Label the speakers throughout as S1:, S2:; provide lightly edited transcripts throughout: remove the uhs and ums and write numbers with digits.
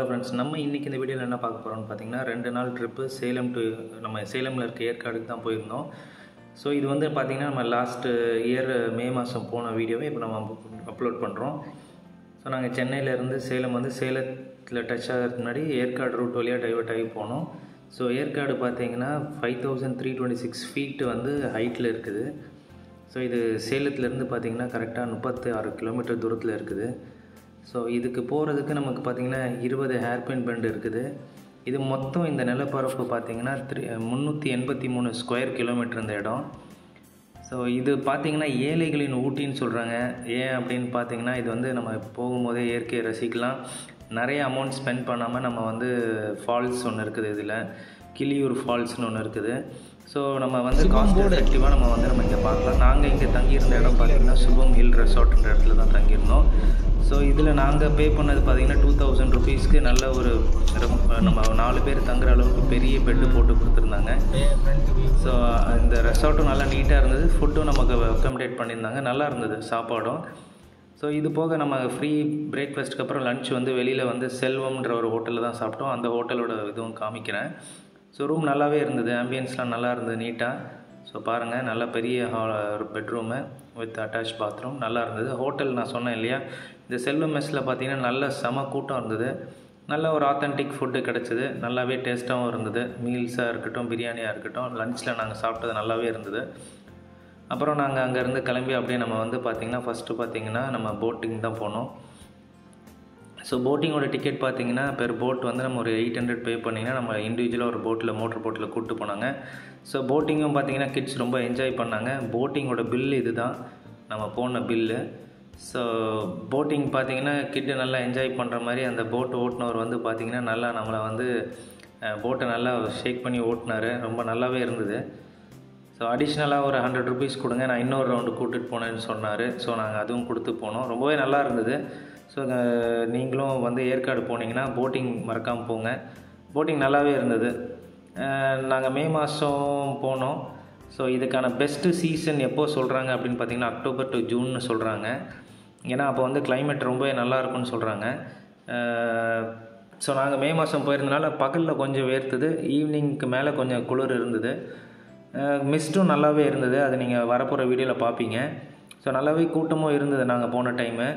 S1: Friends, நம்ம இன்றைக்கி இந்த வீடியோவில் என்ன பார்க்க போகிறோம்னு பார்த்தீங்கன்னா 2 நாள் ட்ரிப்பு சேலம் டு நம்ம சேலமில் இருக்க ஏற்காடுக்கு தான் போயிருந்தோம். ஸோ இது வந்து பார்த்திங்கன்னா நம்ம லாஸ்ட்டு இயர் மே மாதம் போன வீடியோவை இப்போ நம்ம அப்லோட் பண்ணுறோம். ஸோ நாங்கள் சென்னையிலேருந்து சேலம் வந்து சேலத்தில் டச் ஆகிறதுக்கு முன்னாடி ஏற்காடு ரூட் வழியாக டைவர்ட் ஆகி போனோம். ஸோ ஏற்காடு பார்த்திங்கன்னா 5326 ஃபீட் வந்து ஹைட்டில் இருக்குது. ஸோ இது சேலத்துலேருந்து பார்த்திங்கன்னா கரெக்டாக 36 கிலோமீட்டர் தூரத்தில் இருக்குது. ஸோ இதுக்கு போகிறதுக்கு நமக்கு பார்த்திங்கன்னா 20 ஹேர்பின் பெண்ட் இருக்குது. இது மொத்தம் இந்த நிலப்பரப்பு பார்த்திங்கன்னா 383 ஸ்கொயர் கிலோமீட்டர் இந்த இடம். ஸோ இது பார்த்திங்கன்னா ஏழைகளின் ஊட்டின்னு சொல்கிறாங்க. ஏன் அப்படின்னு பார்த்திங்கன்னா இது வந்து நம்ம போகும்போதே இயற்கையை ரசிக்கலாம். நிறைய அமௌண்ட் ஸ்பெண்ட் பண்ணாமல் நம்ம வந்து ஃபால்ஸ் ஒன்று இருக்குது, இதில் கிளியூர் ஃபால்ஸ்னு ஒன்று இருக்குது. ஸோ நம்ம வந்து காஸ்ட் எஃபெக்டிவாக நம்ம இங்கே பார்க்கலாம். நாங்கள் இங்கே தங்கியிருந்த இடம் பார்த்திங்கன்னா சுபம் ஹில் ரெசார்ட்ன்ற இடத்துல தான் தங்கியிருந்தோம். ஸோ இதில் நாங்கள் பே பண்ணது பார்த்திங்கன்னா 2000 ருபீஸ்க்கு நல்ல ஒரு நம்ம 4 பேர் தங்குற அளவுக்கு பெரிய பெட்டு போட்டு கொடுத்துருந்தாங்க. ஸோ இந்த ரெசார்ட்டும் நல்லா நீட்டாக இருந்தது. ஃபுட்டும் நமக்கு அக்கமடேட் பண்ணியிருந்தாங்க, நல்லா இருந்தது சாப்பாடும். ஸோ இது போக நம்ம ஃப்ரீ பிரேக்ஃபாஸ்ட்டுக்கு அப்புறம் லன்ச் வந்து வெளியில் வந்து செல்வம்ன்ற ஒரு ஹோட்டலில் தான் சாப்பிட்டோம். அந்த ஹோட்டலோட இதுவும் காமிக்கிறேன். ஸோ ரூம் நல்லாவே இருந்தது, ஆம்பியன்ஸ்லாம் நல்லா இருந்தது, நீட்டாக. ஸோ பாருங்கள், நல்ல பெரிய பெட்ரூமு வித் அட்டாச் பாத்ரூம் நல்லா இருந்தது. ஹோட்டல் நான் சொன்னேன் இல்லையா, இந்த செல்வம் மெஸ்ஸில் பார்த்திங்கன்னா நல்ல செம கூட்டம் இருந்தது. நல்ல ஒரு ஆத்தென்டிக் ஃபுட்டு கிடச்சிது, நல்லாவே டேஸ்ட்டாகவும் இருந்தது. மீல்ஸாக இருக்கட்டும், பிரியாணியாக இருக்கட்டும், லன்ச்சில் நாங்கள் சாப்பிட்டது நல்லாவே இருந்தது. அப்புறம் நாங்கள் அங்கேருந்து கிளம்பி அப்படியே நம்ம வந்து பார்த்திங்கன்னா ஃபஸ்ட்டு பார்த்திங்கன்னா நம்ம போட்டிங் தான் போனோம். ஸோ போட்டிங்கோட டிக்கெட் பார்த்திங்கன்னா பெர் போட் வந்து நம்ம ஒரு 800 பே பண்ணிங்கன்னா நம்ம இண்டிவிஜுவலாக ஒரு போட்டில் மோட்டர் போட்டில் கூப்பிட்டு போனாங்க. ஸோ போட்டிங்கும் பார்த்திங்கன்னா கிட்ஸ் ரொம்ப என்ஜாய் பண்ணாங்க. போட்டிங்கோட பில்லு இது தான் நம்ம போன பில்லு. ஸோ போட்டிங் பார்த்திங்கன்னா கிட்டு நல்லா என்ஜாய் பண்ணுற மாதிரி அந்த போட்டு ஓட்டுனவர் வந்து பார்த்திங்கன்னா நல்லா நம்மளை வந்து போட்டை நல்லா ஷேக் பண்ணி ஓட்டினார். ரொம்ப நல்லாவே இருந்தது. ஸோ அடிஷ்னலாக ஒரு 100 ருபீஸ் கொடுங்க, நான் இன்னொரு ரவுண்டு கூட்டிகிட்டு போனேன்னு சொன்னார். ஸோ நாங்கள் அதுவும் கொடுத்து போனோம். ரொம்பவே நல்லா இருந்தது. ஸோ நீங்களும் வந்து ஏற்காடு போனீங்கன்னா போட்டிங் மறக்காமல் போங்க. போட்டிங் நல்லாவே இருந்தது. நாங்கள் மே மாதம் போனோம். ஸோ இதுக்கான பெஸ்ட்டு சீசன் எப்போ சொல்கிறாங்க அப்படின்னு பார்த்திங்கன்னா அக்டோபர் டு ஜூன்னு சொல்கிறாங்க. ஏன்னா அப்போ வந்து கிளைமேட் ரொம்ப நல்லா இருக்கும்னு சொல்கிறாங்க. ஸோ நாங்கள் மே மாதம் போயிருந்தனால பகலில் கொஞ்சம் வேர்த்துது, ஈவினிங்க்கு மேலே கொஞ்சம் குளிர் இருந்தது. மிஸ்ட்டும் நல்லாவே இருந்தது, அது நீங்கள் வரப்போகிற வீடியோவில் பார்ப்பீங்க. ஸோ நல்லாவே கூட்டமும் இருந்தது நாங்கள் போன டைமு.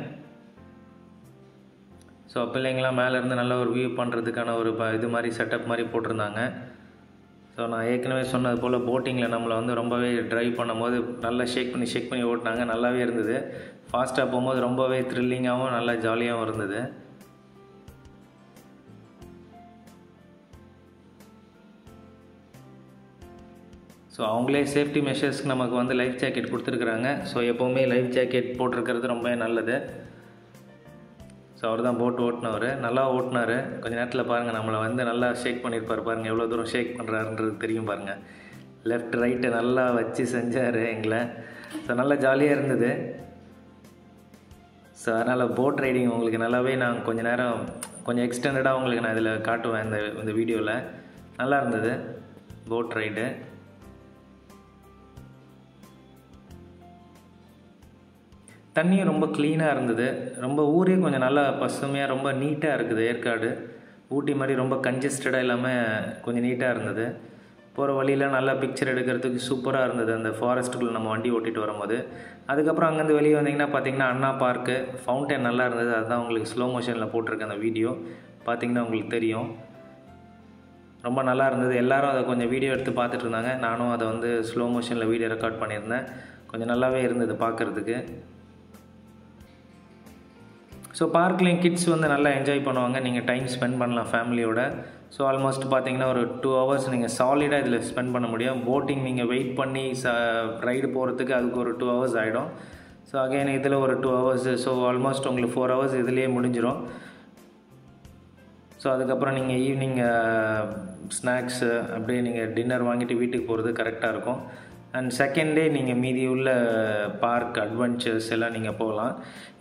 S1: ஸோ பிள்ளைங்களாம் மேலேருந்து நல்ல ஒரு வியூ பண்ணுறதுக்கான ஒரு இது மாதிரி செட்டப் மாதிரி போட்டிருந்தாங்க. ஸோ நான் ஏற்கனவே சொன்னது போல் போட்டிங்கில் நம்மளை வந்து ரொம்பவே ட்ரைவ் பண்ணும்போது நல்லா ஷேக் பண்ணி ஓட்டினாங்க. நல்லாவே இருந்தது. ஃபாஸ்ட்டாக போகும்போது ரொம்பவே த்ரில்லிங்காகவும் நல்லா ஜாலியாகவும் இருந்தது. ஸோ அவங்களே சேஃப்டி மெஷர்ஸ்க்கு நமக்கு வந்து லைஃப் ஜாக்கெட் கொடுத்துருக்குறாங்க. ஸோ எப்போவுமே லைஃப் ஜாக்கெட் போட்டிருக்கிறது ரொம்பவே நல்லது. ஸோ அவர் தான் போட் ஓட்டினவர், நல்லா ஓட்டினார். கொஞ்சம் நேரத்தில் பாருங்கள் நம்மளை வந்து நல்லா ஷேக் பண்ணியிருப்பார். பாருங்கள் எவ்வளோ தூரம் ஷேக் பண்ணுறாருன்றது தெரியும் பாருங்கள். லெஃப்ட் ரைட்டு நல்லா வச்சு செஞ்சார் எங்களை. ஸோ நல்லா ஜாலியாக இருந்தது. ஸோ அதனால் போட் ரைடிங் உங்களுக்கு நல்லாவே நான் கொஞ்சம் எக்ஸ்டெண்டடாக உங்களுக்கு நான் இதில் காட்டுவேன் இந்த வீடியோவில். நல்லா இருந்தது போட் ரைடு. தண்ணியும் ரொம்ப க்ளீனாக இருந்தது. ரொம்ப ஊரே கொஞ்சம் நல்லா பசுமையாக ரொம்ப நீட்டாக இருக்குது. ஏற்காடு ஊட்டி மாதிரி ரொம்ப கன்ஜஸ்டடாக இல்லாமல் கொஞ்சம் நீட்டாக இருந்தது. போகிற வழியில் நல்லா பிக்சர் எடுக்கிறதுக்கு சூப்பராக இருந்தது அந்த ஃபாரஸ்ட்டுக்குள்ளே நம்ம வண்டி ஓட்டிகிட்டு வரும்போது. அதுக்கப்புறம் அங்கேருந்து வெளியே வந்தீங்கன்னா பார்த்திங்கன்னா அண்ணா பார்க்கு ஃபவுண்டைன் நல்லா இருந்தது. அதுதான் உங்களுக்கு ஸ்லோ மோஷனில் போட்டிருக்கேன் அந்த வீடியோ, பார்த்திங்கன்னா உங்களுக்கு தெரியும். ரொம்ப நல்லா இருந்தது. எல்லோரும் அதை கொஞ்சம் வீடியோ எடுத்து பார்த்துட்டு இருந்தாங்க. நானும் அதை வந்து ஸ்லோ மோஷனில் வீடியோ ரெக்கார்ட் பண்ணியிருந்தேன். கொஞ்சம் நல்லாவே இருந்தது பார்க்குறதுக்கு. ஸோ பார்க்லேயும் கிட்ஸ் வந்து நல்லா என்ஜாய் பண்ணுவாங்க. நீங்கள் டைம் ஸ்பெண்ட் பண்ணலாம் ஃபேமிலியோட. ஸோ ஆல்மோஸ்ட் பார்த்திங்கன்னா ஒரு 2 ஹவர்ஸ் நீங்கள் சாலிடாக இதில் ஸ்பெண்ட் பண்ண முடியும். போட்டிங் நீங்கள் வெயிட் பண்ணி ரைடு போகிறதுக்கு அதுக்கு ஒரு 2 ஹவர்ஸ் ஆகிடும். ஸோ அகைன் இதில் ஒரு 2 ஹவர்ஸ். ஸோ ஆல்மோஸ்ட் உங்களுக்கு 4 ஹவர்ஸ் இதுலேயே முடிஞ்சிடும். ஸோ அதுக்கப்புறம் நீங்கள் ஈவினிங் ஸ்நாக்ஸு அப்படியே நீங்கள் டின்னர் வாங்கிட்டு வீட்டுக்கு போகிறது கரெக்டாக இருக்கும். அண்ட் செகண்ட் டே நீங்கள் மீதி உள்ள பார்க் அட்வென்ச்சர்ஸ் எல்லாம் நீங்கள் போகலாம்.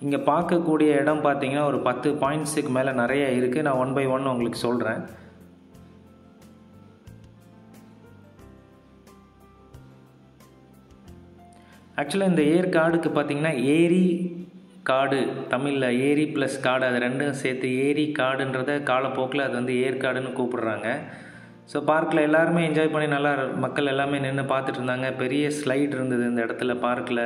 S1: இங்கே பார்க்கக்கூடிய இடம் பார்த்திங்கன்னா ஒரு 10 பாயிண்ட்ஸுக்கு மேலே நிறைய இருக்குது. நான் 1 by 1 உங்களுக்கு சொல்கிறேன். ஆக்சுவலாக இந்த ஏற்காடுக்கு பார்த்திங்கன்னா ஏரி காடு, தமிழில் ஏரி ப்ளஸ் காடு, அது ரெண்டும் சேர்த்து ஏரி காடுன்றத காலப்போக்கில் அது வந்து ஏற்காடுன்னு கூப்பிடுறாங்க. ஸோ பார்க்கில் எல்லாருமே என்ஜாய் பண்ணி நல்லா மக்கள் எல்லாமே நின்று பார்த்துட்டு இருந்தாங்க. பெரிய ஸ்லைட் இருந்தது இந்த இடத்துல பார்க்கில்.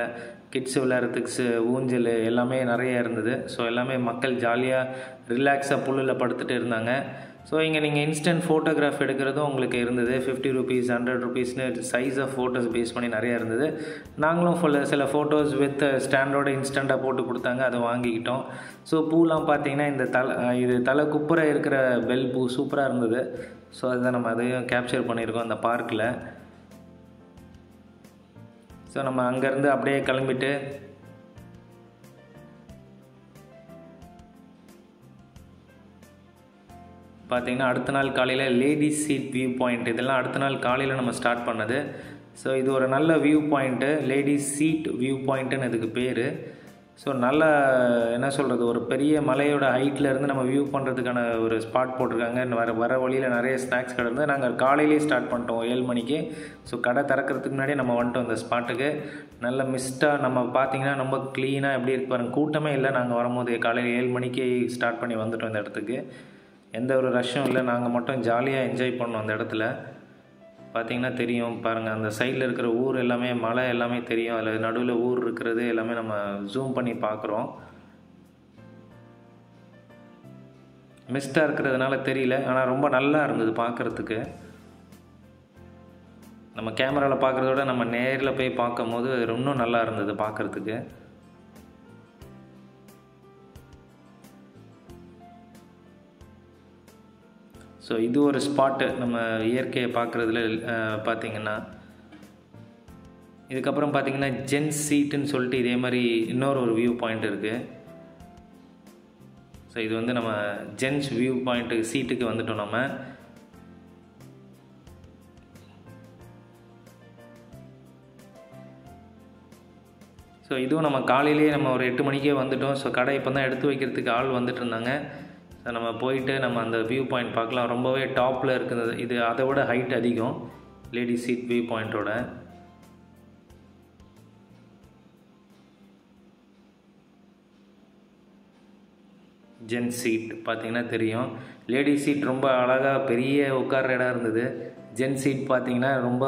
S1: கிட்ஸ் விளையாடுறதுக்கு ஊஞ்சல் எல்லாமே நிறைய இருந்தது. ஸோ எல்லாமே மக்கள் ஜாலியாக ரிலாக்ஸாக புல்லில் படுத்துட்டு இருந்தாங்க. ஸோ இங்கே நீங்கள் இன்ஸ்டன்ட் ஃபோட்டோகிராஃப் எடுக்கிறதும் உங்களுக்கு இருந்தது. 50 rupees 100 rupeesனு சைஸ் ஆஃப் ஃபோட்டோஸ் பேஸ் பண்ணி நிறையா இருந்தது. நாங்களும் சில ஃபோட்டோஸ் வித் ஸ்டாண்டோட இன்ஸ்டண்ட்டாக போட்டு கொடுத்தாங்க, அதை வாங்கிக்கிட்டோம். ஸோ பூலாம் பார்த்தீங்கன்னா இந்த இது தலை குப்புற இருக்கிற பெல் பூ சூப்பராக இருந்தது. ஸோ அதுதான் நம்ம அதையும் கேப்சர் பண்ணியிருக்கோம் அந்த பார்க்கில். ஸோ நம்ம அங்கேருந்து அப்படியே கிளம்பிட்டு பார்த்திங்கன்னா அடுத்த நாள் காலையில் லேடிஸ் சீட் வியூ பாயிண்ட், இதெல்லாம் அடுத்த நாள் காலையில் நம்ம ஸ்டார்ட் பண்ணது. ஸோ இது ஒரு நல்ல view point, ladies seat view பாயிண்ட்டுன்னு இதுக்கு பேர். ஸோ நல்லா என்ன சொல்கிறது, ஒரு பெரிய மலையோட ஹைட்டில் இருந்து நம்ம வியூ பண்ணுறதுக்கான ஒரு ஸ்பாட் போட்டிருக்காங்க. வர வழியில் நிறைய ஸ்நாக்ஸ் கடை இருந்து நாங்கள் காலையிலேயே ஸ்டார்ட் பண்ணிட்டோம் 7 மணிக்கு. ஸோ கடை திறக்கிறதுக்கு முன்னாடியே நம்ம வந்துட்டோம் அந்த ஸ்பாட்டுக்கு. நல்ல மிஸ்ட்டாக நம்ம பார்த்திங்கன்னா ரொம்ப க்ளீனாக எப்படி இருக்கு பாருங்கள், கூட்டமே இல்லை. நாங்கள் வரும்போது காலையில் 7 மணிக்கு ஸ்டார்ட் பண்ணி வந்துட்டோம் இந்த இடத்துக்கு. எந்த ஒரு ரஷ்ஷும் இல்லை, நாங்கள் மட்டும் ஜாலியாக என்ஜாய் பண்ணோம் அந்த இடத்துல. பார்த்திங்கன்னா தெரியும் பாருங்கள், அந்த சைடில் இருக்கிற ஊர் எல்லாமே மலை எல்லாமே தெரியும். அதில் நடுவில் ஊர் இருக்கிறது எல்லாமே நம்ம ஜூம் பண்ணி பார்க்குறோம். மிஸ்டாக இருக்கிறதுனால தெரியல, ஆனால் ரொம்ப நல்லா இருந்தது பார்க்குறதுக்கு. நம்ம கேமராவில் பார்க்குறத விட நம்ம நேரில் போய் பார்க்கும் போது இன்னும் நல்லா இருந்தது பார்க்குறதுக்கு. ஸோ இது ஒரு ஸ்பாட்டு நம்ம இயற்கையை பார்க்குறதுல பார்த்திங்கன்னா. இதுக்கப்புறம் பார்த்திங்கன்னா ஜென்ஸ் சீட்டுன்னு சொல்லிட்டு இதே மாதிரி இன்னொரு ஒரு வியூ பாயிண்ட் இருக்குது. ஸோ இது வந்து நம்ம ஜென்ஸ் வியூ பாயிண்ட்டு சீட்டுக்கு வந்துட்டோம் நம்ம. ஸோ இதுவும் நம்ம காலையிலேயே நம்ம ஒரு 8 மணிக்கே வந்துட்டோம். ஸோ கடை இப்போ தான் எடுத்து வைக்கிறதுக்கு ஆள் வந்துட்டு இருந்தாங்க. ஸோ நம்ம போயிட்டு நம்ம அந்த வியூ பாயிண்ட் பார்க்கலாம். ரொம்பவே டாப்பில் இருக்குது இது, அதை விட ஹைட் அதிகம் லேடிஸ் சீட் வியூ பாயிண்ட்டோட. ஜென்ஸ் சீட் பார்த்திங்கன்னா தெரியும். லேடிஸ் சீட் ரொம்ப அழகாக பெரிய உட்கார்ற இடம் இருந்தது. ஜென்ஸ் சீட் பார்த்திங்கன்னா ரொம்ப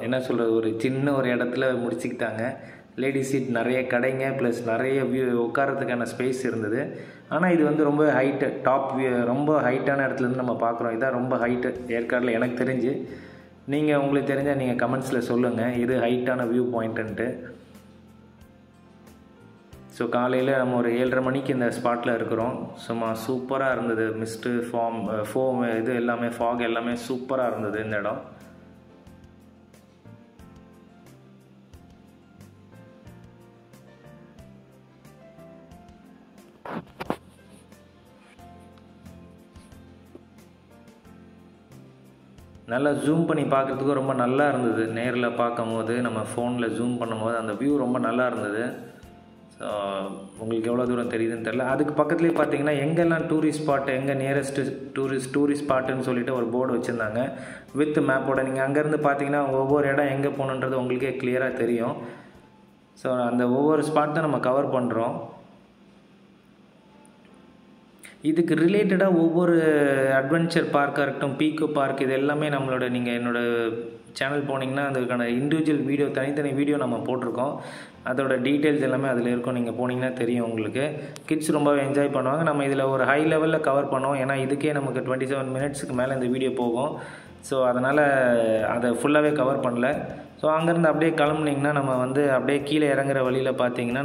S1: என்ன சொல்கிறது, ஒரு சின்ன ஒரு இடத்துல முடிச்சுக்கிட்டாங்க. லேடிஸ் சீட் நிறைய கடைங்க ப்ளஸ் நிறைய உட்காரத்துக்கான ஸ்பேஸ் இருந்தது. ஆனால் இது வந்து ரொம்ப ஹைட்டு, டாப் வியூ, ரொம்ப ஹைட்டான இடத்துலேருந்து நம்ம பார்க்குறோம். இதான் ரொம்ப ஹைட்டு ஏற்காடில் எனக்கு தெரிஞ்சு. நீங்கள் உங்களுக்கு தெரிஞ்சால் நீங்கள் கமெண்ட்ஸில் சொல்லுங்கள் இது ஹைட்டான வியூ பாயிண்ட்டுன்ட்டு. ஸோ காலையில் நம்ம ஒரு 7:30 மணிக்கு இந்த ஸ்பாட்டில் இருக்கிறோம். சும்மா சூப்பராக இருந்தது. மிஸ்ட்டு ஃபோம் இது எல்லாமே ஃபாக் எல்லாமே சூப்பராக இருந்தது இந்த இடம். நல்லா ஜூம் பண்ணி பார்க்குறதுக்கும் ரொம்ப நல்லா இருந்தது. நேரில் பார்க்கும் போது நம்ம ஃபோனில் ஜூம் பண்ணும்போது அந்த வியூ ரொம்ப நல்லா இருந்தது. ஸோ உங்களுக்கு எவ்வளோ தூரம் தெரியுதுன்னு தெரில. அதுக்கு பக்கத்துலேயே பார்த்தீங்கன்னா எங்கெல்லாம் டூரிஸ்ட் ஸ்பாட்டு, எங்கே நியரஸ்ட்டு டூரிஸ்ட் ஸ்பாட்டுன்னு சொல்லிட்டு ஒரு போர்டு வச்சுருந்தாங்க வித் மேப்போட. நீங்கள் அங்கேருந்து பார்த்தீங்கன்னா ஒவ்வொரு இடம் எங்கே போகணுன்றது உங்களுக்கே கிளியராக தெரியும். ஸோ அந்த ஒவ்வொரு ஸ்பாட் தான் நம்ம கவர் பண்ணுறோம். இதுக்கு ரிலேட்டடாக ஒவ்வொரு அட்வென்ச்சர் பார்க்காக இருக்கட்டும், பீக்கோ பார்க், இது எல்லாமே நம்மளோட நீங்கள் என்னோடய சேனல் போனீங்கன்னா அதுக்கான இண்டிவிஜுவல் வீடியோ, தனித்தனி வீடியோ நம்ம போட்டிருக்கோம். அதோட டீட்டெயில்ஸ் எல்லாமே அதில் இருக்கும். நீங்கள் போனீங்கன்னா தெரியும் உங்களுக்கு. கிட்ஸ் ரொம்பவே என்ஜாய் பண்ணுவாங்க. நம்ம இதில் ஒரு ஹை லெவலில் கவர் பண்ணுவோம். ஏன்னா இதுக்கே நமக்கு 27 மினிட்ஸுக்கு மேலே இந்த வீடியோ போகும். ஸோ அதனால் அதை ஃபுல்லாகவே கவர் பண்ணல. ஸோ அங்கேருந்து அப்படியே கிளம்புனிங்கன்னா நம்ம வந்து அப்படியே கீழே இறங்குற வழியில் பார்த்தீங்கன்னா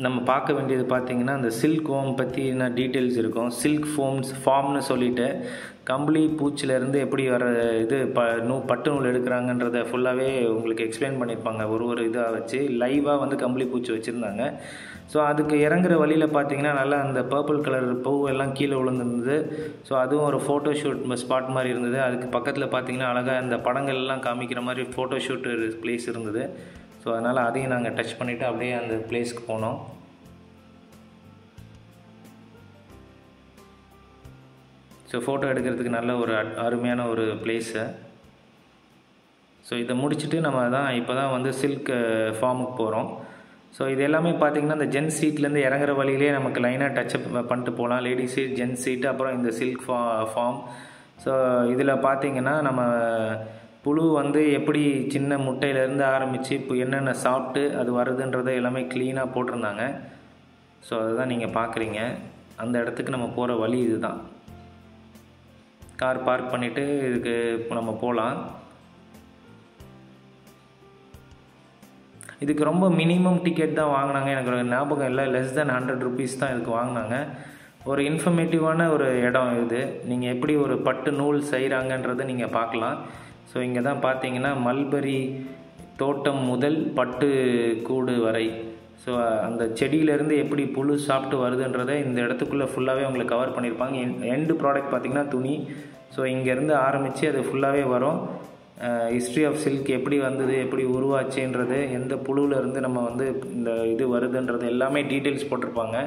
S1: நம்ம பார்க்க வேண்டியது பார்த்திங்கன்னா அந்த சில்க் ஹோம் பற்றின டீட்டெயில்ஸ் இருக்கும். சில்க் ஃபார்ம்னு சொல்லிவிட்டு கம்பளி பூச்சிலேருந்து எப்படி வர இது பட்டு நூல் எடுக்கிறாங்கன்றதை ஃபுல்லாகவே உங்களுக்கு எக்ஸ்பிளைன் பண்ணியிருப்பாங்க. ஒரு இதாக வச்சு லைவாக வந்து கம்பளி பூச்சி வச்சுருந்தாங்க. ஸோ அதுக்கு இறங்குற வழியில் பார்த்திங்கன்னா நல்லா அந்த பர்பிள் கலர் பூ எல்லாம் கீழே விழுந்துருந்தது. ஸோ அதுவும் ஒரு ஃபோட்டோஷூட் ஸ்பாட் மாதிரி இருந்தது. அதுக்கு பக்கத்தில் பார்த்திங்கன்னா அழகாக இந்த படங்கள்லாம் காமிக்கிற மாதிரி ஃபோட்டோஷூட் பிளேஸ் இருந்தது. ஸோ அதனால் அதையும் நாங்கள் டச் பண்ணிவிட்டு அப்படியே அந்த பிளேஸ்க்கு போனோம். ஸோ ஃபோட்டோ எடுக்கிறதுக்கு நல்ல ஒரு அருமையான ஒரு பிளேஸு. ஸோ இதை முடிச்சுட்டு நம்ம இப்போ தான் வந்து சில்க் ஃபார்முக்கு போகிறோம். ஸோ இது எல்லாமே பார்த்திங்கன்னா இந்த ஜென்ஸ் சீட்லேருந்து இறங்குற வழியிலே நமக்கு லைனாக டச்சப் பண்ணிட்டு போகலாம். லேடிஸ் சீட், ஜென்ஸ் சீட்டு, அப்புறம் இந்த சில்க் ஃபார்ம். ஸோ இதில் பார்த்திங்கன்னா நம்ம புழு வந்து எப்படி சின்ன முட்டையிலேருந்து ஆரம்பித்து இப்போ என்னென்ன சாப்பிட்டு அது வருதுன்றதை எல்லாமே க்ளீனாக போட்டிருந்தாங்க. ஸோ அதுதான் நீங்கள் பார்க்குறீங்க. அந்த இடத்துக்கு நம்ம போகிற வழி இது தான். கார் பார்க் பண்ணிவிட்டு இதுக்கு இப்போ நம்ம போகலாம். இதுக்கு ரொம்ப மினிமம் டிக்கெட் தான் வாங்கினாங்க. எனக்கு ஞாபகம் இல்லை, லெஸ் தென் 100 rupees தான் இதுக்கு வாங்கினாங்க. ஒரு இன்ஃபர்மேட்டிவான ஒரு இடம் இது. நீங்கள் எப்படி ஒரு பட்டு நூல் செய்கிறாங்கன்றதை நீங்கள் பார்க்கலாம். ஸோ இங்கே தான் பார்த்தீங்கன்னா மல்பரி தோட்டம் முதல் பட்டு கூடு வரை, ஸோ அந்த செடியிலேருந்து எப்படி புழு சாப்பிட்டு வருதுன்றதை இந்த இடத்துக்குள்ளே ஃபுல்லாகவே உங்களுக்கு கவர் பண்ணியிருப்பாங்க. எண்டு ப்ராடக்ட் பார்த்திங்கன்னா துணி. ஸோ இங்கேருந்து ஆரம்பித்து அது ஃபுல்லாகவே வரும். ஹிஸ்ட்ரி ஆஃப் சில்க் எப்படி வந்தது, எப்படி உருவாச்சுன்றது, எந்த புழுவிலேருந்து நம்ம வந்து இந்த இது வருதுன்றது எல்லாமே டீட்டெயில்ஸ் போட்டிருப்பாங்க.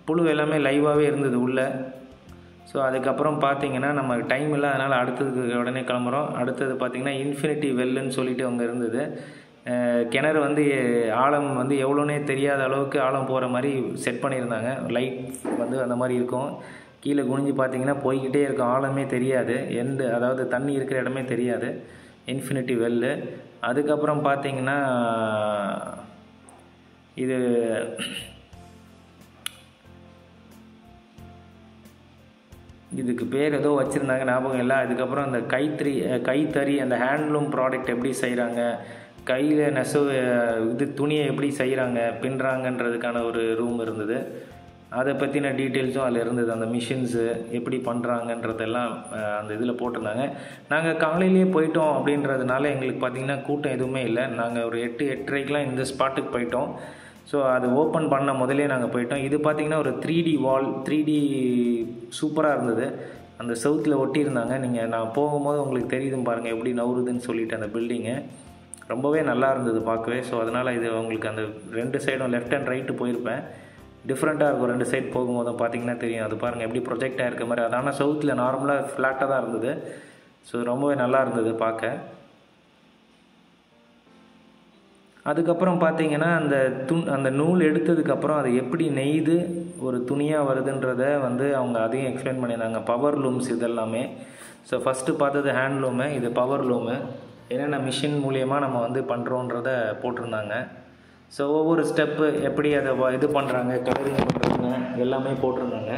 S1: புழு எல்லாமே லைவாகவே இருந்தது உள்ளே. ஸோ அதுக்கப்புறம் பார்த்திங்கன்னா நம்ம டைம் இல்லை, அதனால் அடுத்ததுக்கு உடனே கிளம்புறோம். அடுத்தது பார்த்திங்கன்னா இன்ஃபினிட்டி வெல்லுன்னு சொல்லிட்டு அங்கே இருந்தது. கிணறு வந்து ஆழம் வந்து எவ்வளோனே தெரியாத அளவுக்கு ஆழம் போகிற மாதிரி செட் பண்ணியிருந்தாங்க. லைட் வந்து அந்த மாதிரி இருக்கும். கீழே குனிஞ்சு பார்த்திங்கன்னா போய்கிட்டே இருக்கும், ஆழமே தெரியாது, அதாவது தண்ணி இருக்கிற இடமே தெரியாது. இன்ஃபினிட்டி வெல்லு. அதுக்கப்புறம் பார்த்திங்கன்னா இதுக்கு பேர் ஏதோ வச்சுருந்தாங்க, ஞாபகம் இல்லை. அதுக்கப்புறம் அந்த கைத்தறி அந்த ஹேண்ட்லூம் ப்ராடக்ட் எப்படி செய்கிறாங்க, கையில் துணியை எப்படி செய்கிறாங்க, பின்னுறாங்கன்றதுக்கான ஒரு ரூம் இருந்தது. அதை பற்றின டீட்டெயில்ஸும் அதில் இருந்தது. அந்த மிஷின்ஸு எப்படி பண்ணுறாங்கன்றதெல்லாம் அந்த இதில் போட்டிருந்தாங்க. நாங்கள் காலையிலேயே போயிட்டோம் அப்படின்றதுனால எங்களுக்கு பார்த்திங்கன்னா கூட்டம் எதுவுமே இல்லை. நாங்கள் ஒரு 8-8:30க்கெலாம் இந்த ஸ்பாட்டுக்கு போயிட்டோம். ஸோ அது ஓப்பன் பண்ண முதலே நாங்கள் போயிட்டோம். இது பார்த்திங்கன்னா ஒரு 3D வால், 3D சூப்பராக இருந்தது. அந்த சவுத்தில் ஒட்டியிருந்தாங்க. நான் போகும்போது உங்களுக்கு தெரியுதுன்னு பாருங்கள் எப்படி நவுறுதுன்னு சொல்லிட்டு அந்த பில்டிங்கு ரொம்பவே நல்லா இருந்தது பார்க்கவே. ஸோ அதனால் இது உங்களுக்கு அந்த 2 சைடும் லெஃப்ட் அண்ட் ரைட்டு போயிருப்பேன். டிஃப்ரெண்ட்டாக இருக்கும் 2 சைட் போகும்போதும் பார்த்திங்கன்னா தெரியும். அது பாருங்கள் எப்படி ப்ரொஜெக்ட் ஆகிருக்க மாதிரி. அதான சவுத்தில் நார்மலாக ஃப்ளாட்டாக தான் இருந்தது. ஸோ ரொம்பவே நல்லா இருந்தது பார்க்க. அதுக்கப்புறம் பார்த்திங்கன்னா அந்த நூல் எடுத்ததுக்கப்புறம் அதை எப்படி நெய்து ஒரு துணியாக வருதுன்றதை வந்து அவங்க அதையும் எக்ஸ்பிளைன் பண்ணியிருந்தாங்க. பவர் லூம்ஸ் இதெல்லாமே. ஸோ ஃபஸ்ட்டு பார்த்தது ஹேண்ட்லூமு, இது பவர் லூமு. என்னென்ன மிஷின் மூலியமாக நம்ம வந்து பண்ணுறோன்றத போட்டிருந்தாங்க. ஸோ ஒவ்வொரு ஸ்டெப்பு எப்படி அதை இது பண்ணுறாங்க, கலரிங் பண்ணுறாங்க எல்லாமே போட்டிருந்தாங்க.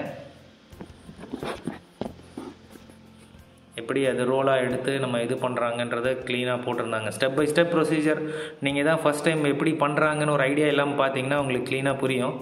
S1: எப்படி அது ரோலாக எடுத்து நம்ம இது பண்ணுறாங்கன்றதை க்ளீனாக போட்டிருந்தாங்க. Step by step procedure. நீங்கள் தான் ஃபஸ்ட் டைம் எப்படி பண்ணுறாங்கன்னு ஒரு ஐடியா இல்லாமல் பார்த்தீங்கன்னா உங்களுக்கு க்ளீனாக புரியும்.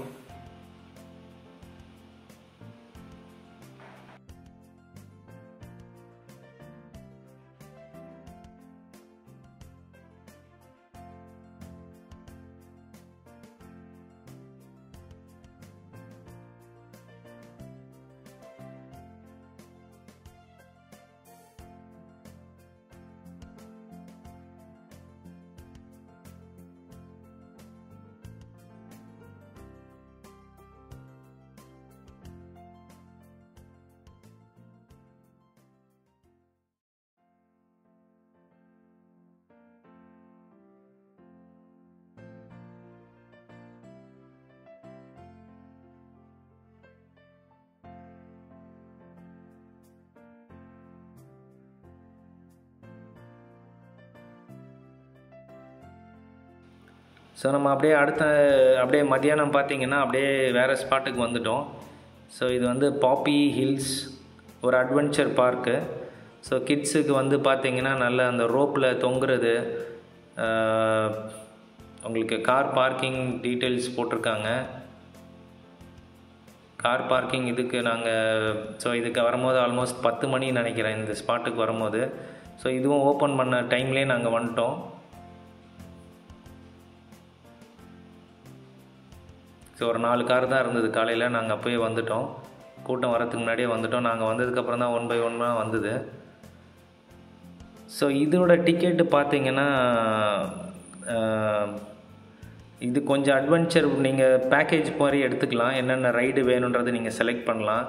S1: ஸோ நம்ம அப்படியே மத்தியானம் பார்த்திங்கன்னா அப்படியே வேறு ஸ்பாட்டுக்கு வந்துட்டோம். ஸோ இது வந்து பாப்பி ஹில்ஸ், ஒரு அட்வென்ச்சர் பார்க்கு. ஸோ கிட்ஸுக்கு வந்து பார்த்திங்கன்னா நல்ல அந்த ரோப்பில் தொங்குறது, உங்களுக்கு கார் பார்க்கிங் டீட்டெயில்ஸ் போட்டிருக்காங்க. கார் பார்க்கிங் இதுக்கு இதுக்கு வரும்போது ஆல்மோஸ்ட் 10 மணின்னு நினைக்கிறேன் இந்த ஸ்பாட்டுக்கு வரும்போது. ஸோ இதுவும் ஓப்பன் பண்ண டைம்லேயே நாங்கள் வந்துட்டோம். ஸோ ஒரு 4 கார் தான் இருந்தது காலையில். நாங்கள் அப்போயே வந்துட்டோம், கூட்டம் வரத்துக்கு முன்னாடியே வந்துட்டோம். நாங்கள் வந்ததுக்கப்புறம் தான் 1 by 1 வந்தது. ஸோ இதோட டிக்கெட்டு பார்த்திங்கன்னா இது கொஞ்சம் அட்வென்ச்சர். நீங்கள் பேக்கேஜ் மாதிரி எடுத்துக்கலாம், என்னென்ன ரைடு வேணுன்றது நீங்கள் செலக்ட் பண்ணலாம்.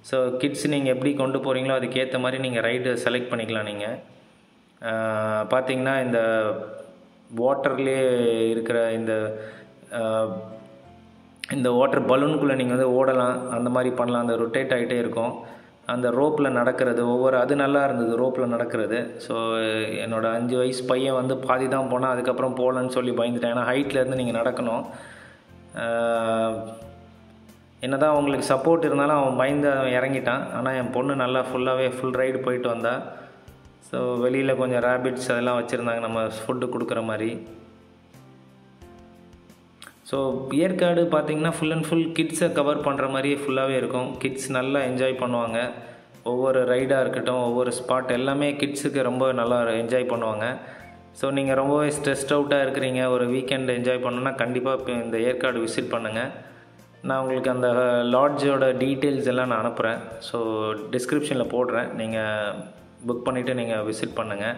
S1: ஸோ கிட்ஸ் நீங்கள் எப்படி கொண்டு போகிறீங்களோ அதுக்கேற்ற மாதிரி நீங்கள் ரைடு செலக்ட் பண்ணிக்கலாம் நீங்கள். பார்த்திங்கன்னா இந்த வாட்டர்லேயே இருக்கிற இந்த வாட்டர் பலூனுக்குள்ளே நீங்கள் வந்து ஓடலாம், அந்த மாதிரி பண்ணலாம். அந்த ரொட்டேட் ஆகிட்டே இருக்கும். அந்த ரோப்பில் நடக்கிறது அது நல்லா இருந்தது, ரோப்பில் நடக்கிறது. ஸோ என்னோடய 5 வயசு பையன் வந்து பாதி தான் போனால், அதுக்கப்புறம் போகலன்னு சொல்லி பயந்துட்டேன். ஏன்னா ஹைட்லேருந்து நீங்கள் நடக்கணும். என்ன தான் அவங்களுக்கு சப்போர்ட் இருந்தாலும் அவன் பயந்து இறங்கிட்டான். ஆனால் என் பொண்ணு நல்லா ஃபுல் ரைடு போயிட்டு வந்தா. ஸோ வெளியில் கொஞ்சம் ரேபிட்ஸ் அதெல்லாம் வச்சுருந்தாங்க, நம்ம ஃபுட்டு கொடுக்குற மாதிரி. ஸோ ஏற்காடு பார்த்திங்கன்னா ஃபுல் அண்ட் ஃபுல் கிட்ஸை கவர் பண்ணுற மாதிரியே ஃபுல்லாகவே இருக்கும். கிட்ஸ் நல்லா என்ஜாய் பண்ணுவாங்க. ஒவ்வொரு ரைடாக இருக்கட்டும், ஒவ்வொரு ஸ்பாட் எல்லாமே கிட்ஸுக்கு ரொம்ப நல்லா என்ஜாய் பண்ணுவாங்க. ஸோ நீங்கள் ரொம்பவே ஸ்ட்ரெஸ்ட் அவுட்டாக இருக்கிறீங்க, ஒரு வீக்கெண்ட் என்ஜாய் பண்ணணுன்னா கண்டிப்பாக இப்போ இந்த ஏற்காடு விசிட் பண்ணுங்கள். நான் உங்களுக்கு அந்த லாட்ஜோட டீட்டெயில்ஸ் எல்லாம் நான் அனுப்புகிறேன். ஸோ டிஸ்கிரிப்ஷனில் போடுறேன், நீங்கள் புக் பண்ணிவிட்டு நீங்கள் விசிட் பண்ணுங்கள்.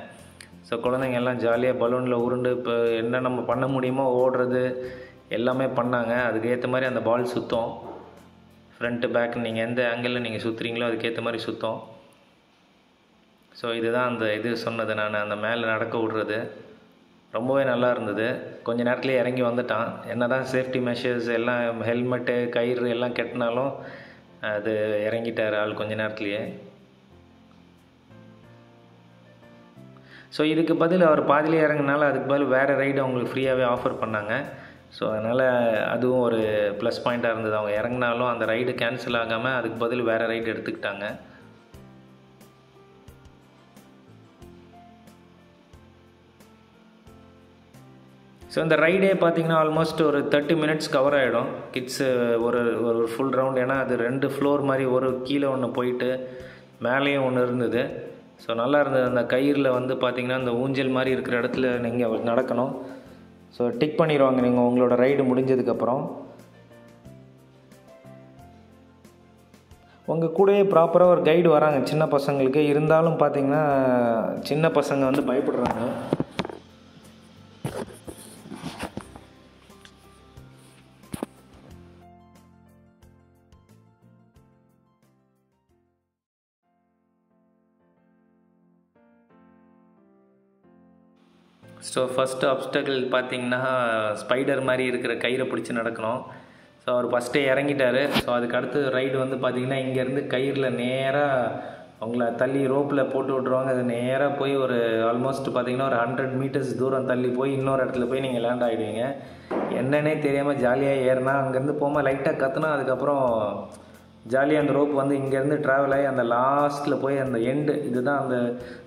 S1: ஸோ குழந்தைங்க எல்லாம் ஜாலியாக பலூனில் உருண்டு இப்போ என்ன நம்ம பண்ண முடியுமோ ஓடுறது எல்லாமே பண்ணாங்க. அதுக்கேற்ற மாதிரி அந்த பால் சுற்றும், ஃப்ரண்ட்டு பேக் நீங்கள் எந்த ஆங்கிளில் நீங்கள் சுற்றுறீங்களோ அதுக்கேற்ற மாதிரி சுற்றும். ஸோ இதுதான் அந்த சொன்னது, நான் அந்த மேலே நடக்க விடுறது ரொம்பவே நல்லா இருந்தது. கொஞ்சம் நேரத்துலேயே இறங்கி வந்துட்டான். என்ன தான் சேஃப்டி மெஷர்ஸ் எல்லாம் ஹெல்மெட்டு கயிறு எல்லாம் கட்டினாலும் அது இறங்கிட்டார் ஆள் கொஞ்சம் நேரத்துலையே. ஸோ இதுக்கு பதில் அவர் பாதியிலே இறங்கினால அதுக்கு பதில் வேறு ரைடு அவங்களுக்கு ஃப்ரீயாகவே ஆஃபர் பண்ணாங்க. ஸோ அதனால் அதுவும் ஒரு ப்ளஸ் பாயிண்ட்டாக இருந்தது. அவங்க இறங்கினாலும் அந்த ரைடு கேன்சல் ஆகாமல் அதுக்கு பதில் வேறு ரைடு எடுத்துக்கிட்டாங்க. ஸோ இந்த ரைடே பார்த்திங்கன்னா ஆல்மோஸ்ட் ஒரு 30 மினிட்ஸ் கவர் ஆகிடும். கிட்ஸு ஒரு ஃபுல் ரவுண்ட், ஏன்னா அது 2 ஃப்ளோர் மாதிரி, ஒரு கீழே ஒன்று போயிட்டு மேலேயும் ஒன்று இருந்தது. ஸோ நல்லா இருந்தது. அந்த கயிறில் வந்து பார்த்திங்கன்னா அந்த ஊஞ்சல் மாதிரி இருக்கிற இடத்துல நீங்கள் நடக்கணும். ஸோ டிக் பண்ணிடுவாங்க நீங்கள் உங்களோட ரைடு முடிஞ்சதுக்கப்புறம். உங்கள் கூடயே ப்ராப்பராக ஒரு கைடு வராங்க சின்ன பசங்களுக்கு. இருந்தாலும் பார்த்திங்கன்னா சின்ன பசங்க வந்து பயப்படுறாங்க. ஸோ ஃபஸ்ட்டு அப்டக்கிள் பார்த்திங்கன்னா ஸ்பைடர் மாதிரி இருக்கிற கயிறை பிடிச்சி நடக்கணும். ஸோ அவர் ஃபஸ்ட்டே இறங்கிட்டார். ஸோ அதுக்கு அடுத்து ரைடு வந்து பார்த்திங்கன்னா இங்கேருந்து கயிறில் நேராக அவங்கள தள்ளி ரோப்பில் போட்டு விட்ருவாங்க. அது நேராக போய் ஒரு ஆல்மோஸ்ட் பார்த்திங்கன்னா ஒரு 100 மீட்டர்ஸ் தூரம் தள்ளி போய் இன்னொரு இடத்துல போய் நீங்கள் லேண்ட் ஆகிடுவீங்க. என்னன்னே தெரியாமல் ஜாலியாக ஏறினா அங்கேருந்து போகும்போது லைட்டாக கற்றுனா அதுக்கப்புறம் ஜாலியாக அந்த ரோப் வந்து இங்கேருந்து ட்ராவல் ஆகி அந்த லாஸ்ட்டில் போய் அந்த எண்டு, இதுதான்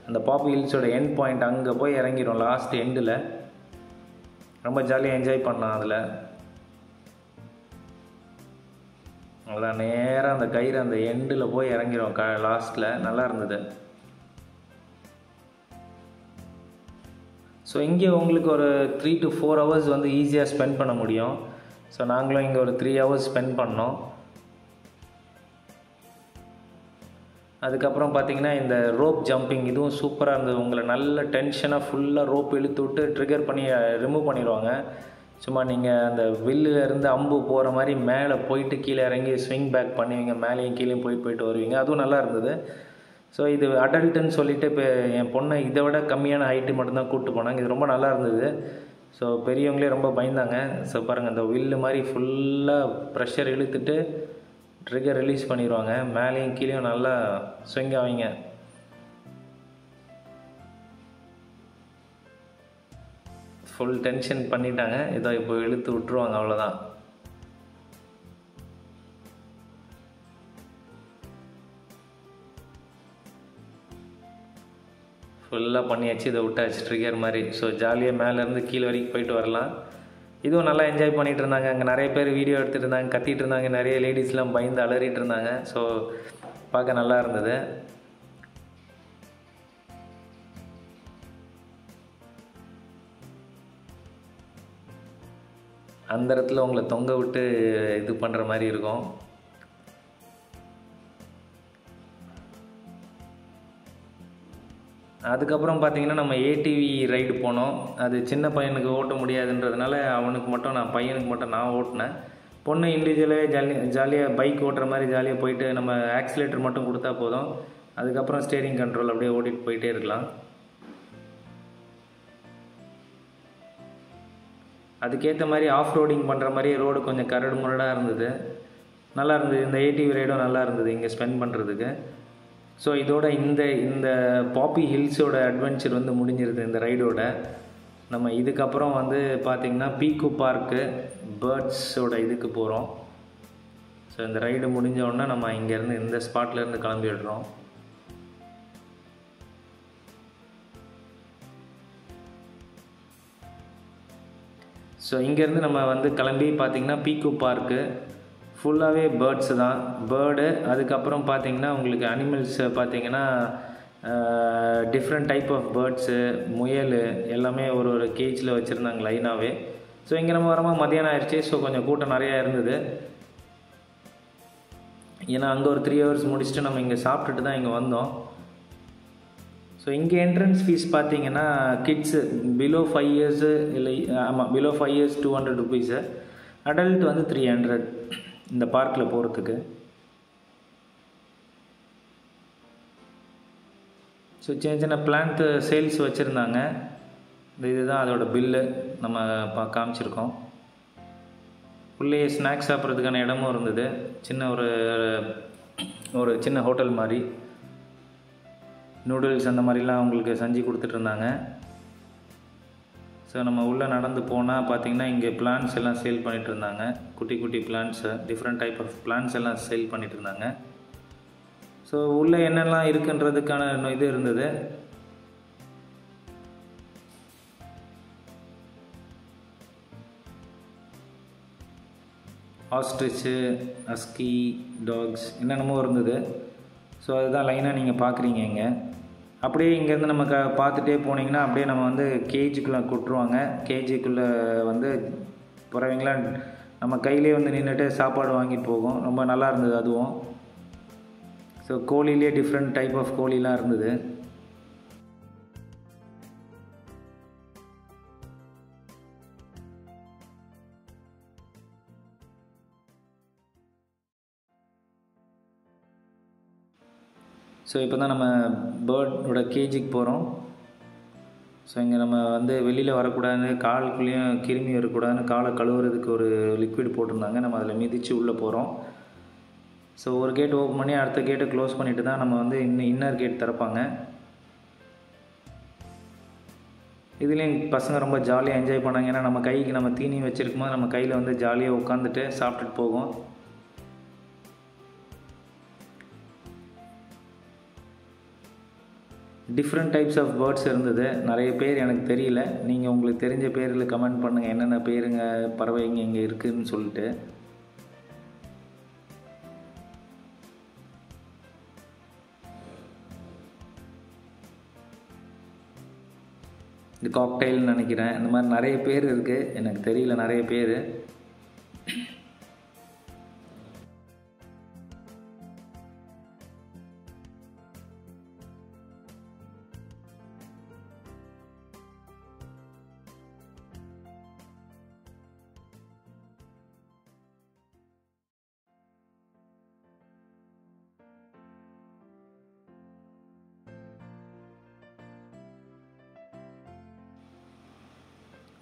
S1: அந்த பாப்பி ஹில்ஸோட எண்ட் பாயிண்ட், அங்கே போய் இறங்கிடும் லாஸ்ட் எண்டில். ரொம்ப ஜாலியாக என்ஜாய் பண்ணலாம் அதில். அதான் நேராக அந்த கயிறு அந்த எண்டில் போய் இறங்கிடும் லாஸ்ட்டில். நல்லா இருந்தது. ஸோ இங்கே உங்களுக்கு ஒரு 3 to 4 hours வந்து ஈஸியாக ஸ்பெண்ட் பண்ண முடியும். ஸோ நாங்களும் இங்கே ஒரு 3 hours ஸ்பெண்ட் பண்ணோம். அதுக்கப்புறம் பார்த்திங்கன்னா இந்த ரோப் ஜம்பிங் இதுவும் சூப்பராக இருந்தது. உங்களை நல்ல டென்ஷனாக ஃபுல்லாக ரோப் இழுத்து விட்டு ட்ரிகர் பண்ணி ரிமூவ் பண்ணிடுவாங்க. சும்மா நீங்கள் அந்த வில்லிலேருந்து அம்பு போகிற மாதிரி மேலே போயிட்டு கீழே இறங்கி ஸ்விங் பேக் பண்ணுவீங்க, மேலேயும் கீழேயும் போயிட்டு வருவீங்க. அதுவும் நல்லா இருந்தது. ஸோ இது அடல்ட்டுன்னு சொல்லிவிட்டு இப்போ என் பொண்ணை இதை விட கம்மியான ஹைட்டு மட்டும்தான் கூப்பிட்டு போனாங்க. இது ரொம்ப நல்லா இருந்தது. ஸோ பெரியவங்களே ரொம்ப பயந்தாங்க. ஸோ பாருங்கள், அந்த வில்லு மாதிரி ஃபுல்லாக ப்ரெஷர் இழுத்துட்டு ட்ரிகர் ரிலீஸ் பண்ணிடுவாங்க, மேலேயும் கீழேயும் நல்லா ஸ்விங் ஆவீங்க. ஃபுல் டென்ஷன் பண்ணிட்டாங்க. இதோ இப்போ இழுத்து விட்டுருவாங்க, அவ்வளோதான். ஃபுல்லாக பண்ணியாச்சு, இதை விட்டாச்சு ட்ரிகர் மாதிரி. ஸோ ஜாலியாக மேலேருந்து கீழே வரைக்கும் போயிட்டு வரலாம். இதுவும் நல்லா என்ஜாய் பண்ணிகிட்டு இருந்தாங்க. அங்கே நிறைய பேர் வீடியோ எடுத்துகிட்டு இருந்தாங்க, கத்திகிட்டு இருந்தாங்க. நிறைய லேடிஸ்லாம் பயந்து அலறிட்டு இருந்தாங்க. ஸோ பார்க்க நல்லா இருந்தது. அந்த இடத்துல உங்களை தொங்க விட்டு இது பண்ணுற மாதிரி இருக்கும். அதுக்கப்புறம் பார்த்திங்கன்னா நம்ம ஏடிவி ரைடு போனோம். அது சின்ன பையனுக்கு ஓட்ட முடியாதுன்றதுனால பையனுக்கு மட்டும் நான் ஓட்டினேன். பொண்ணு இண்டிவிஜுவலாகவே ஜாலியாக பைக் ஓட்டுற மாதிரி ஜாலியாக போயிட்டு நம்ம ஆக்சிலேட்டர் மட்டும் கொடுத்தா போதும். அதுக்கப்புறம் ஸ்டேரிங் கண்ட்ரோல் அப்படியே ஓட்டிகிட்டு போயிட்டே இருக்கலாம். அதுக்கேற்ற மாதிரி ஆஃப் ரோடிங் பண்ணுற மாதிரி ரோடு கொஞ்சம் கரடு முரடாக இருந்தது. நல்லா இருந்தது. இந்த ஏடிவி ரைடும் நல்லா இருந்தது இங்கே ஸ்பெண்ட் பண்ணுறதுக்கு. ஸோ இதோட இந்த இந்த பாப்பி ஹில்ஸோட அட்வென்ச்சர் வந்து முடிஞ்சிருது இந்த ரைடோட. நம்ம இதுக்கப்புறம் வந்து பார்த்திங்கன்னா பீக்கு பார்க்கு பேர்ட்ஸோட இதுக்கு போகிறோம். ஸோ இந்த ரைடு முடிஞ்ச உடனே நம்ம இங்கேருந்து இந்த ஸ்பாட்லேருந்து கிளம்பிடுறோம். ஸோ இங்கேருந்து நம்ம வந்து கிளம்பி பார்த்திங்கன்னா பீக்கு பார்க்கு ஃபுல்லாகவே பேர்ட்ஸு தான். பேர்டு, அதுக்கப்புறம் பார்த்திங்கன்னா உங்களுக்கு அனிமல்ஸை பார்த்திங்கன்னா டிஃப்ரெண்ட் டைப் ஆஃப் பேர்ட்ஸு, முயல் எல்லாமே ஒரு ஒரு கேஜில் வச்சுருந்தாங்க லைனாகவே. ஸோ இங்கே நம்ம வரமா மதியானம் ஆயிடுச்சு. ஸோ கொஞ்சம் கூட்டம் நிறையா இருந்தது. ஏன்னா அங்கே ஒரு 3 hours முடிச்சுட்டு நம்ம இங்கே சாப்பிட்டுட்டு தான் இங்கே வந்தோம். ஸோ இங்கே என்ட்ரன்ஸ் ஃபீஸ் பார்த்தீங்கன்னா கிட்ஸு பிலோ 5 years இல்லை, ஆமாம், பிலோ 5 years 200 rupees, அடல்ட் வந்து 300 இந்த பார்க்கில் போகிறதுக்கு. ஸோ சின்ன சின்ன பிளான்ட் சேல்ஸ் வச்சுருந்தாங்க. இதுதான் அதோட பில்லு நம்ம காமிச்சிருக்கோம். உள்ளே ஸ்நாக்ஸ் சாப்பிட்றதுக்கான இடமும் இருந்தது. சின்ன ஒரு சின்ன ஹோட்டல் மாதிரி, நூடுல்ஸ் அந்த மாதிரிலாம் அவங்களுக்கு செஞ்சு கொடுத்துட்ருந்தாங்க. ஸோ நம்ம உள்ளே நடந்து போனால் பார்த்திங்கன்னா இங்கே பிளான்ட்ஸ் எல்லாம் சேல் பண்ணிகிட்டு இருந்தாங்க. குட்டி குட்டி plants, different type of plants எல்லாம் சேல் பண்ணிகிட்டு இருந்தாங்க. ஸோ உள்ளே என்னெல்லாம் இருக்குன்றதுக்கான இது இருந்தது. ஆஸ்ட்ரிச்சு, ஹஸ்கி, டாக்ஸ் என்னென்னமோ இருந்தது. ஸோ அதுதான் லைனாக நீங்கள் பார்க்குறீங்க இங்கே. அப்படியே இங்கேருந்து நம்ம பார்த்துட்டே போனீங்கன்னா அப்படியே நம்ம வந்து கேஜுக்குள்ளே கூட்டுருவாங்க. கேஜிக்குள்ளே வந்து பறவைங்களாம் நம்ம கையிலே வந்து நின்றுட்டு சாப்பாடு வாங்கிட்டு போகும். ரொம்ப நல்லா இருந்தது அதுவும். ஸோ கோழிலே டிஃப்ரெண்ட் டைப் ஆஃப் கோழிலாம் இருந்தது. ஸோ இப்போ தான் நம்ம பேர்டோட கேஜிக்கு போகிறோம். ஸோ இங்கே நம்ம வந்து வெளியில் வரக்கூடாது, காலுக்குள்ளேயும் கிருமி வரக்கூடாதுன்னு காலை கழுவுறதுக்கு ஒரு லிக்விட் போட்டிருந்தாங்க. நம்ம அதில் மிதித்து உள்ளே போகிறோம். ஸோ ஒரு கேட் ஓப்பன் பண்ணி அடுத்த கேட்டை க்ளோஸ் பண்ணிவிட்டு தான் நம்ம வந்து இன்னர் கேட் திறப்பாங்க. இதுலேயும் பசங்க ரொம்ப ஜாலியாக என்ஜாய் பண்ணாங்க. ஏன்னா நம்ம கைக்கு நம்ம தீனி வச்சுருக்கும்போது நம்ம கையில் வந்து ஜாலியாக உட்காந்துட்டு சாப்பிட்டுட்டு போகும். டிஃப்ரெண்ட் டைப்ஸ் ஆஃப் பேர்ட்ஸ் இருந்தது. நிறைய பேர் எனக்கு தெரியல. நீங்கள் உங்களுக்கு தெரிஞ்ச பேரில் கமெண்ட் பண்ணுங்கள் என்னென்ன பேருங்க பறவைங்க இங்கே இருக்குதுன்னு சொல்லிட்டு. இது காக்டெயில்னு நினைக்கிறேன். இந்த மாதிரி நிறைய பேர் இருக்குது, எனக்கு தெரியல நிறைய பேர்.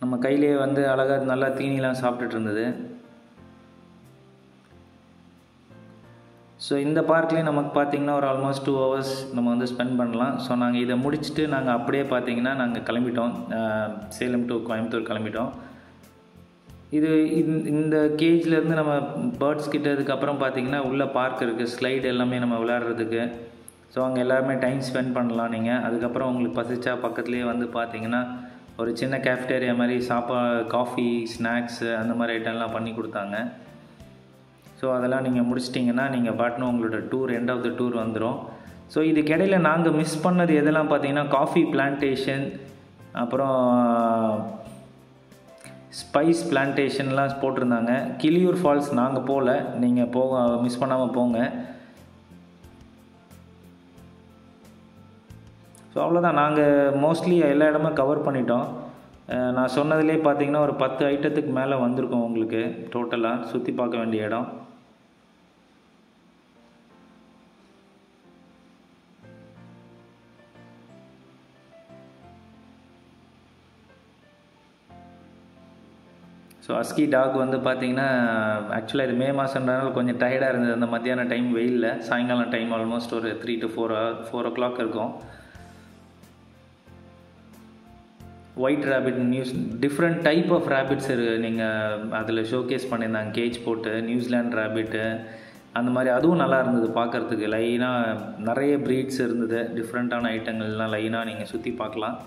S1: நம்ம கையிலே வந்து அழகாக நல்லா தீனிலாம் சாப்பிட்டுட்டு இருந்தது. ஸோ இந்த பார்க்லேயே நமக்கு பார்த்திங்கன்னா ஒரு ஆல்மோஸ்ட் 2 hours நம்ம வந்து ஸ்பெண்ட் பண்ணலாம். ஸோ நாங்கள் இதை முடிச்சுட்டு நாங்கள் அப்படியே பார்த்திங்கன்னா நாங்கள் கிளம்பிட்டோம். சேலம் டு கோயம்புத்தூர் கிளம்பிட்டோம். இந்த கேஜ்லேருந்து நம்ம பேர்ட்ஸ் கிட்டதுக்கப்புறம் பார்த்திங்கன்னா உள்ள பார்க் இருக்குது, ஸ்லைடு எல்லாமே நம்ம விளையாடுறதுக்கு. ஸோ அங்கே எல்லாருமே டைம் ஸ்பெண்ட் பண்ணலாம் நீங்கள். அதுக்கப்புறம் உங்களுக்கு பசிச்சா பக்கத்துலேயே வந்து பார்த்திங்கன்னா ஒரு சின்ன கேஃப்டேரியா மாதிரி காஃபி, ஸ்நாக்ஸு அந்த மாதிரி ஐட்டம்லாம் பண்ணி கொடுத்தாங்க. ஸோ அதெல்லாம் நீங்கள் முடிச்சிட்டிங்கன்னா நீங்கள் பாட்டுன்னு உங்களோட tour end of the tour வந்துடும். ஸோ இதுக்கிடையில் நாங்கள் மிஸ் பண்ணது எதெல்லாம் பார்த்தீங்கன்னா காஃபி பிளான்டேஷன், அப்புறம் ஸ்பைஸ் பிளான்டேஷன்லாம் போட்டிருந்தாங்க. கிளியூர் ஃபால்ஸ் நாங்கள் போகல, நீங்கள் மிஸ் பண்ணாமல் போங்க. ஸோ அவ்வளோதான், நாங்கள் மோஸ்ட்லி எல்லா இடமும் கவர் பண்ணிட்டோம். நான் சொன்னதுலேயே பார்த்தீங்கன்னா ஒரு 10 ஐட்டத்துக்கு மேலே வந்திருக்கோம் உங்களுக்கு டோட்டலாக சுற்றி பார்க்க வேண்டிய இடம். ஸோ அஸ்கி டாக் வந்து பார்த்திங்கன்னா ஆக்சுவலாக இது மே மாதம்ன்றனால கொஞ்சம் டயர்டாக இருந்தது. அந்த மத்தியான டைம் வெயிலில், சாயங்காலம் டைம் ஆல்மோஸ்ட் ஒரு 3 to 4 o'clock இருக்கும். White rapid news different type of rapids நீங்கள் அதில் ஷோகேஸ் பண்ணியிருந்தாங்க, கேஜ் போட்டு. நியூசிலாண்ட் ரேபிட்டு அந்த மாதிரி, அதுவும் நல்லா இருந்தது பார்க்குறதுக்கு. லைனாக நிறைய ப்ரீட்ஸ் இருந்தது, டிஃப்ரெண்ட்டான ஐட்டங்கள்லாம் லைனாக நீங்கள் சுற்றி பார்க்கலாம்.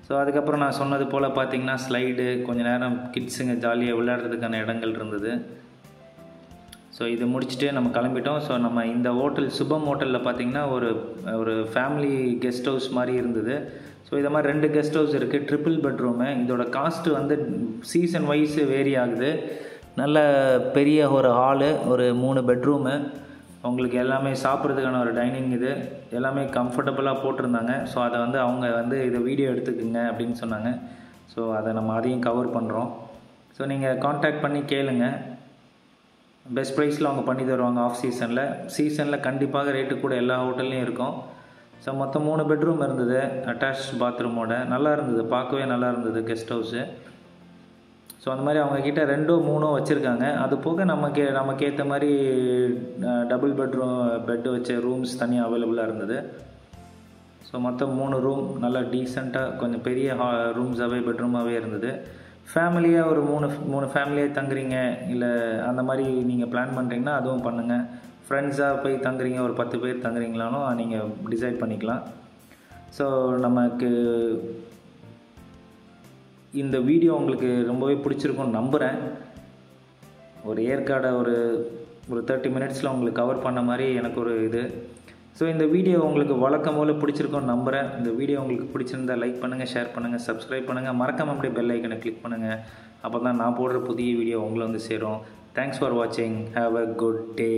S1: ஸோ அதுக்கப்புறம் நான் சொன்னது போல் பார்த்திங்கன்னா ஸ்லைடு, கொஞ்சம் நேரம் கிட்ஸுங்க ஜாலியாக விளையாடுறதுக்கான இடங்கள் இருந்தது. ஸோ இது முடிச்சுட்டு நம்ம கிளம்பிட்டோம். ஸோ நம்ம இந்த ஹோட்டல் சுபம் ஹோட்டலில் பார்த்திங்கன்னா ஒரு ஃபேமிலி கெஸ்ட் ஹவுஸ் மாதிரி இருந்தது. ஸோ இதை மாதிரி 2 கெஸ்ட் ஹவுஸ் இருக்குது, ட்ரிபிள் பெட்ரூமு. இதோட காஸ்ட்டு வந்து சீசன் வைஸ் வேரி ஆகுது. நல்ல பெரிய ஒரு ஹாலு, ஒரு 3 பெட்ரூமு, உங்களுக்கு எல்லாமே சாப்பிட்றதுக்கான ஒரு டைனிங், இது எல்லாமே கம்ஃபர்டபுளாக போட்டிருந்தாங்க. ஸோ அதை வந்து அவங்க வந்து இதை வீடியோ எடுத்துக்குங்க அப்படின்னு சொன்னாங்க. ஸோ அதை நம்ம அதையும் கவர் பண்ணுறோம். ஸோ நீங்கள் காண்டாக்ட் பண்ணி கேளுங்க, பெஸ்ட் ப்ரைஸில் அவங்க பண்ணி தருவாங்க. ஆஃப் சீசனில் கண்டிப்பாக ரேட்டு கூட எல்லா ஹோட்டல்லையும் இருக்கும். ஸோ மொத்தம் 3 பெட்ரூம் இருந்தது, அட்டாச் பாத்ரூமோட. நல்லா இருந்தது, பார்க்கவே நல்லா இருந்தது கெஸ்ட் ஹவுஸு. ஸோ அந்த மாதிரி அவங்கக்கிட்ட 2 or 3 வச்சுருக்காங்க. அது போக நமக்கு ஏற்ற மாதிரி டபுள் பெட்டு வச்ச ரூம்ஸ் தனியாக அவைலபிளாக இருந்தது. ஸோ மொத்தம் 3 ரூம், நல்லா டீசெண்டாக கொஞ்சம் பெரிய ரூம்ஸாகவே பெட்ரூமாகவே இருந்தது. ஃபேமிலியாக ஒரு 3 ஃபேமிலியாக தங்குறீங்க, இல்லை அந்த மாதிரி நீங்கள் பிளான் பண்ணுறீங்கன்னா அதுவும் பண்ணுங்கள். ஃப்ரெண்ட்ஸாக போய் தங்குறீங்க, ஒரு 10 பேர் தங்குறீங்களாலும் நீங்கள் டிசைட் பண்ணிக்கலாம். ஸோ நமக்கு இந்த வீடியோ உங்களுக்கு ரொம்பவே பிடிச்சிருக்கும்னு நம்புகிறேன். ஒரு ஏற்காடை ஒரு 30 minutesல உங்களுக்கு கவர் பண்ண மாதிரி எனக்கு ஒரு இது. ஸோ இந்த வீடியோ உங்களுக்கு வழக்கம் போல் பிடிச்சிருக்கும்னு நம்புகிறேன். இந்த வீடியோ உங்களுக்கு பிடிச்சிருந்தா லைக் பண்ணுங்கள், ஷேர் பண்ணுங்கள், சப்ஸ்கிரைப் பண்ணுங்கள். மறக்காம அப்படியே பெல் ஐக்கனை கிளிக் பண்ணுங்கள். அப்போ தான் நான் போடுற புதிய வீடியோ உங்களை வந்து சேரும். தேங்க்ஸ் ஃபார் வாட்சிங். Have a good day.